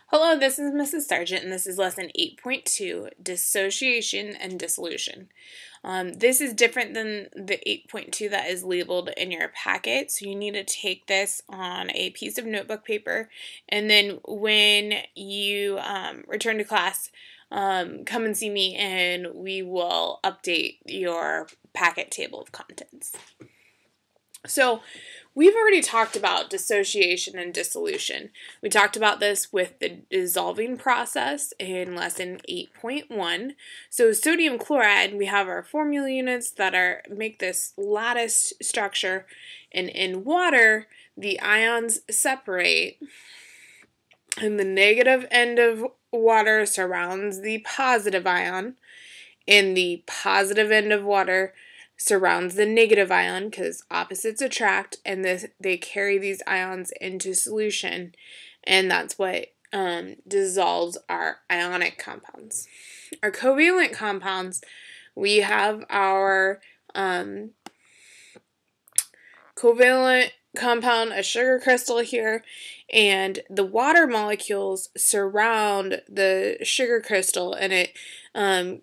Hello, this is Mrs. Sargent, and this is lesson 8.2, Dissociation and Dissolution. This is different than the 8.2 that is labeled in your packet, so you need to take this on a piece of notebook paper, and then when you return to class, come and see me, and we will update your packet table of contents. So we've already talked about dissociation and dissolution. We talked about this with the dissolving process in lesson 8.1. So sodium chloride, we have our formula units that make this lattice structure, and in water, the ions separate, and the negative end of water surrounds the positive ion, and the positive end of water surrounds the negative ion because opposites attract, and they carry these ions into solution, and that's what dissolves our ionic compounds. Our covalent compounds, we have our covalent compound, a sugar crystal here, and the water molecules surround the sugar crystal, and it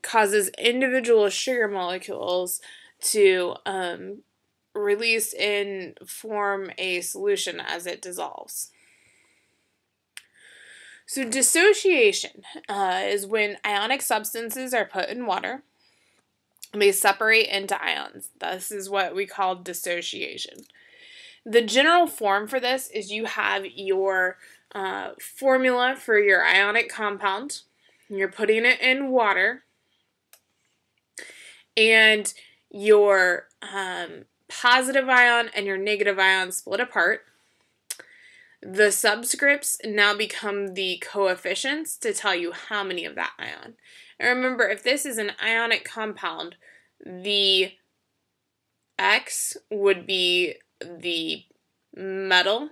causes individual sugar molecules to release and form a solution as it dissolves. So dissociation is when ionic substances are put in water. They separate into ions. This is what we call dissociation. The general form for this is you have your formula for your ionic compound. You're putting it in water, and your positive ion and your negative ion split apart. The subscripts now become the coefficients to tell you how many of that ion. And remember, if this is an ionic compound, the X would be the metal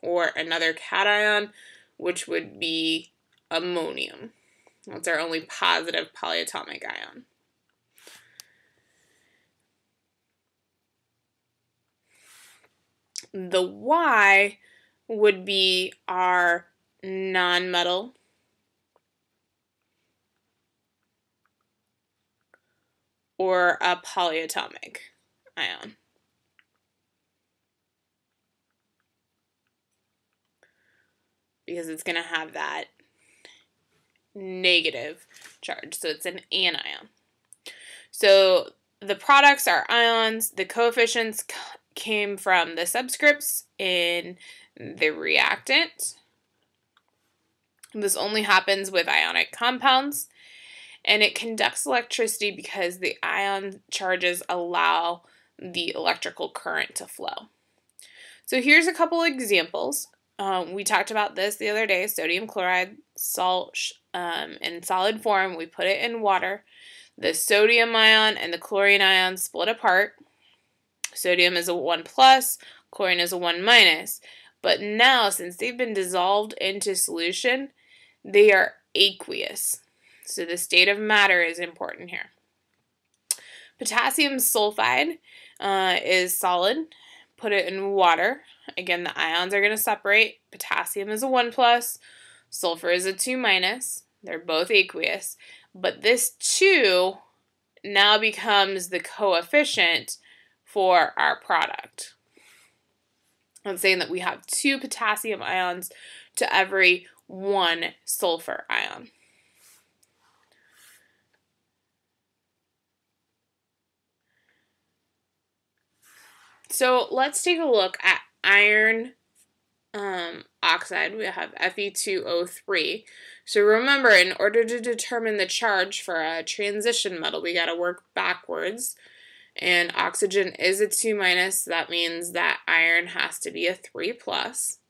or another cation, which would be ammonium. That's our only positive polyatomic ion. The Y would be our nonmetal or a polyatomic ion. Because it's going to have that negative charge, so it's an anion. So the products are ions. The coefficients came from the subscripts in the reactant. This only happens with ionic compounds, and it conducts electricity because the ion charges allow the electrical current to flow. So here's a couple examples. We talked about this the other day. Sodium chloride, salt in solid form. We put it in water. The sodium ion and the chlorine ion split apart. Sodium is a 1 plus, chlorine is a 1 minus. But now, since they've been dissolved into solution, they are aqueous. So the state of matter is important here. Potassium sulfide is solid. Put it in water. Again, the ions are going to separate. Potassium is a 1 plus, sulfur is a 2 minus. They're both aqueous. But this 2 now becomes the coefficient for our product. I'm saying that we have 2 potassium ions to every 1 sulfur ion. So let's take a look at iron oxide. We have Fe2O3. So remember, in order to determine the charge for a transition metal, we got to work backwards. And oxygen is a 2 minus. That means that iron has to be a 3 plus.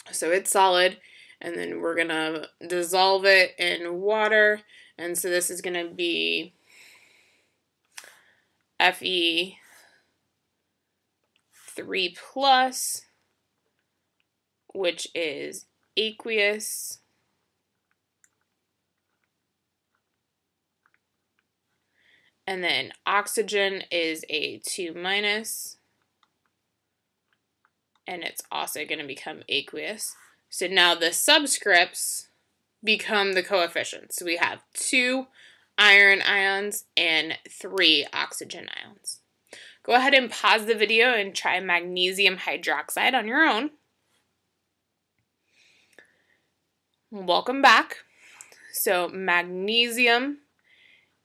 So it's solid. And then we're going to dissolve it in water. And so this is going to be Fe3 plus, which is aqueous. And then oxygen is a 2 minus, and it's also going to become aqueous. So now the subscripts become the coefficients. So we have 2 iron ions and 3 oxygen ions. Go ahead and pause the video and try magnesium hydroxide on your own. Welcome back. So magnesium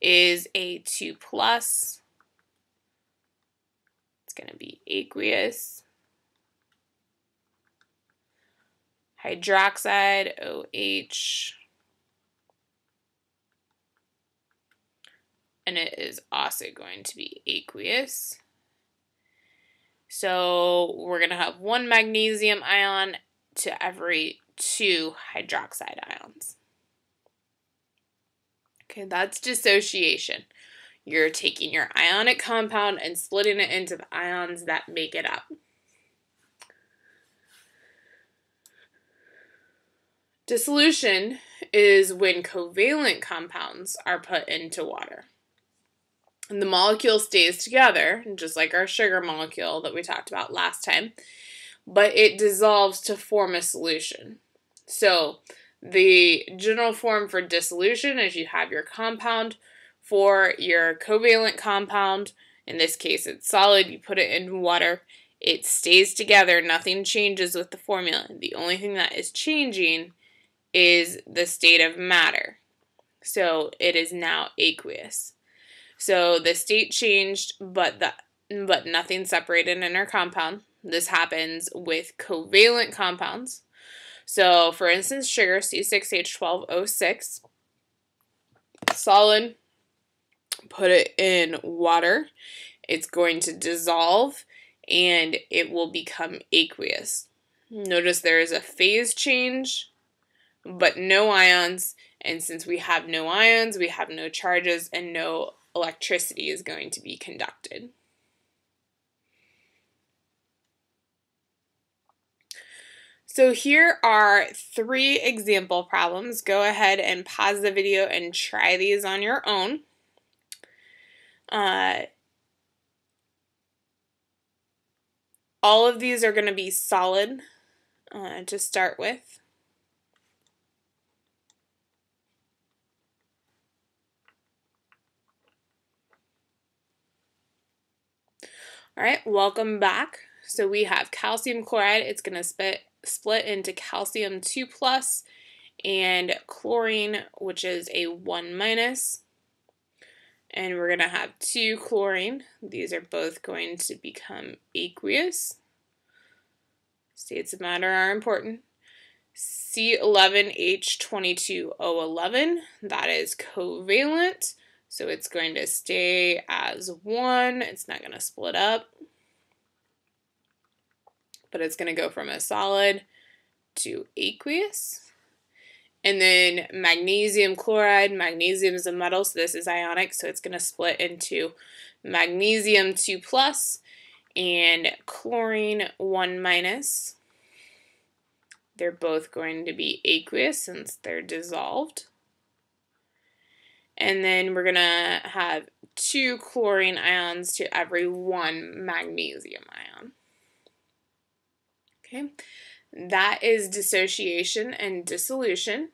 is a 2+. It's going to be aqueous. Hydroxide, OH. And it is also going to be aqueous. So we're going to have 1 magnesium ion to every 2 hydroxide ions. Okay, that's dissociation. You're taking your ionic compound and splitting it into the ions that make it up. Dissolution is when covalent compounds are put into water. And the molecule stays together, just like our sugar molecule that we talked about last time, but it dissolves to form a solution. So the general form for dissolution is you have your compound. For your covalent compound, in this case it's solid, you put it in water, it stays together, nothing changes with the formula. The only thing that is changing is the state of matter. So it is now aqueous. So the state changed, but nothing separated in our compound. This happens with covalent compounds. So for instance, sugar, C6H12O6, solid, put it in water, it's going to dissolve and it will become aqueous. Notice there is a phase change, but no ions, and since we have no ions, we have no charges and no electricity is going to be conducted. So here are 3 example problems. Go ahead and pause the video and try these on your own. All of these are going to be solid to start with. All right, welcome back. So we have calcium chloride. It's going to split into calcium 2+ and chlorine, which is a 1-. And we're going to have 2 chlorine. These are both going to become aqueous. States of matter are important. C11H22O11, that is covalent. So it's going to stay as 1. It's not going to split up. But it's going to go from a solid to aqueous. And then magnesium chloride. Magnesium is a metal, so this is ionic. So it's going to split into magnesium 2+ and chlorine 1-. They're both going to be aqueous since they're dissolved. And then we're going to have 2 chlorine ions to every 1 magnesium ion. Okay, that is dissociation and dissolution.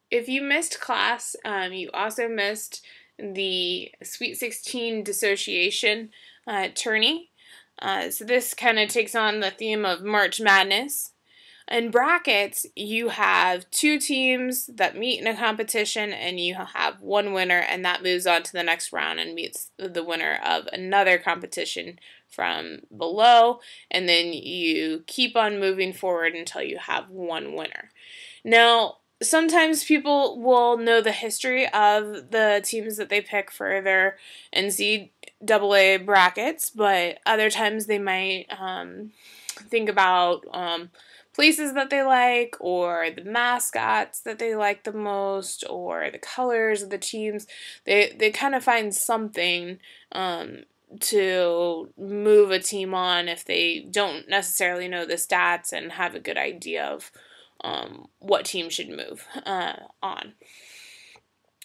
If you missed class, you also missed the Sweet 16 dissociation tourney. So this kind of takes on the theme of March Madness. In brackets, you have 2 teams that meet in a competition, and you have 1 winner, and that moves on to the next round and meets the winner of another competition from below, and then you keep on moving forward until you have 1 winner. Now, sometimes people will know the history of the teams that they pick for their NCAA brackets, but other times they might think about places that they like, or the mascots that they like the most, or the colors of the teams. They kind of find something to move a team on if they don't necessarily know the stats and have a good idea of what team should move on.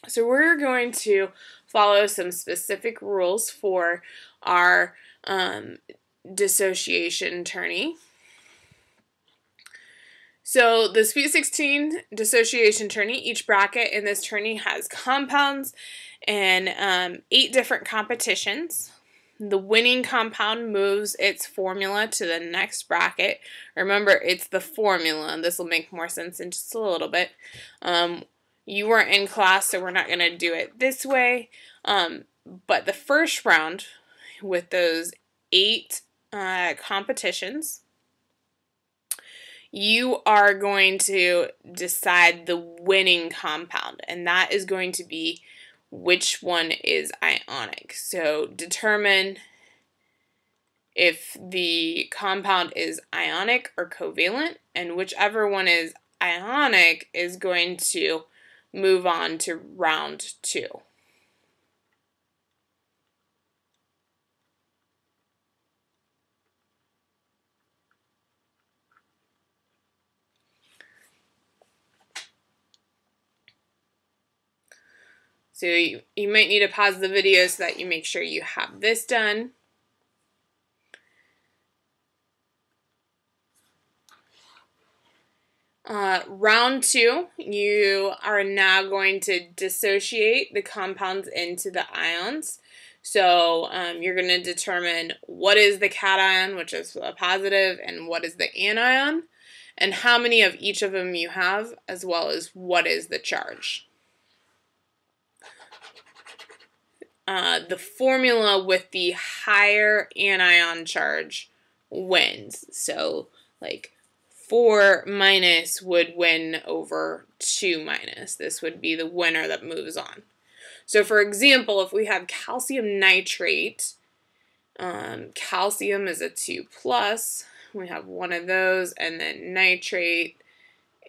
So we're going to follow some specific rules for our dissociation tourney. So the Sweet 16 dissociation tourney, each bracket in this tourney has compounds and 8 different competitions. The winning compound moves its formula to the next bracket. Remember, it's the formula. This will make more sense in just a little bit. You weren't in class, so we're not going to do it this way. But the first round, with those 8 competitions, you are going to decide the winning compound, and that is going to be which one is ionic. So determine if the compound is ionic or covalent, and whichever one is ionic is going to move on to round 2. So you might need to pause the video so that you make sure you have this done. Round 2, you are now going to dissociate the compounds into the ions. So you're going to determine what is the cation, which is a positive, and what is the anion, and how many of each of them you have, as well as what is the charge. The formula with the higher anion charge wins. So, like, 4 minus would win over 2 minus. This would be the winner that moves on. So, for example, if we have calcium nitrate, calcium is a 2 plus. We have one of those, and then nitrate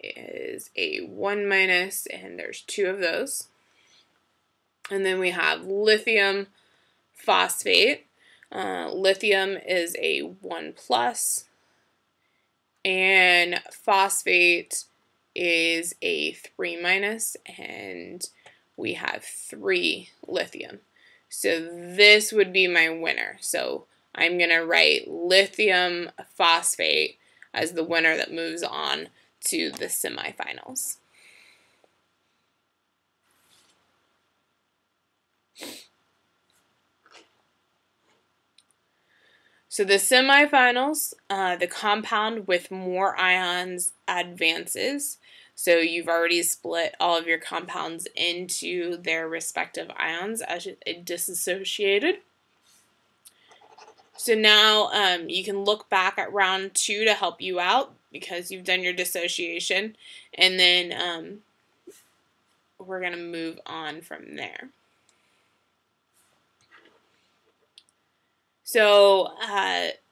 is a 1 minus, and there's 2 of those. And then we have lithium phosphate. Lithium is a 1 plus, and phosphate is a 3 minus, and we have 3 lithium. So this would be my winner. So I'm going to write lithium phosphate as the winner that moves on to the semifinals. So the semifinals, the compound with more ions advances. So you've already split all of your compounds into their respective ions as it dissociated. So now you can look back at round 2 to help you out because you've done your dissociation, and then we're going to move on from there. So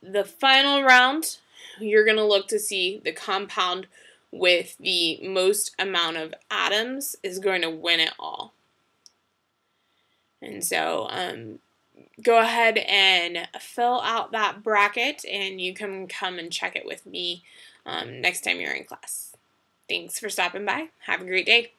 the final round, you're going to look to see the compound with the most amount of atoms is going to win it all. And so go ahead and fill out that bracket, and you can come and check it with me next time you're in class. Thanks for stopping by. Have a great day.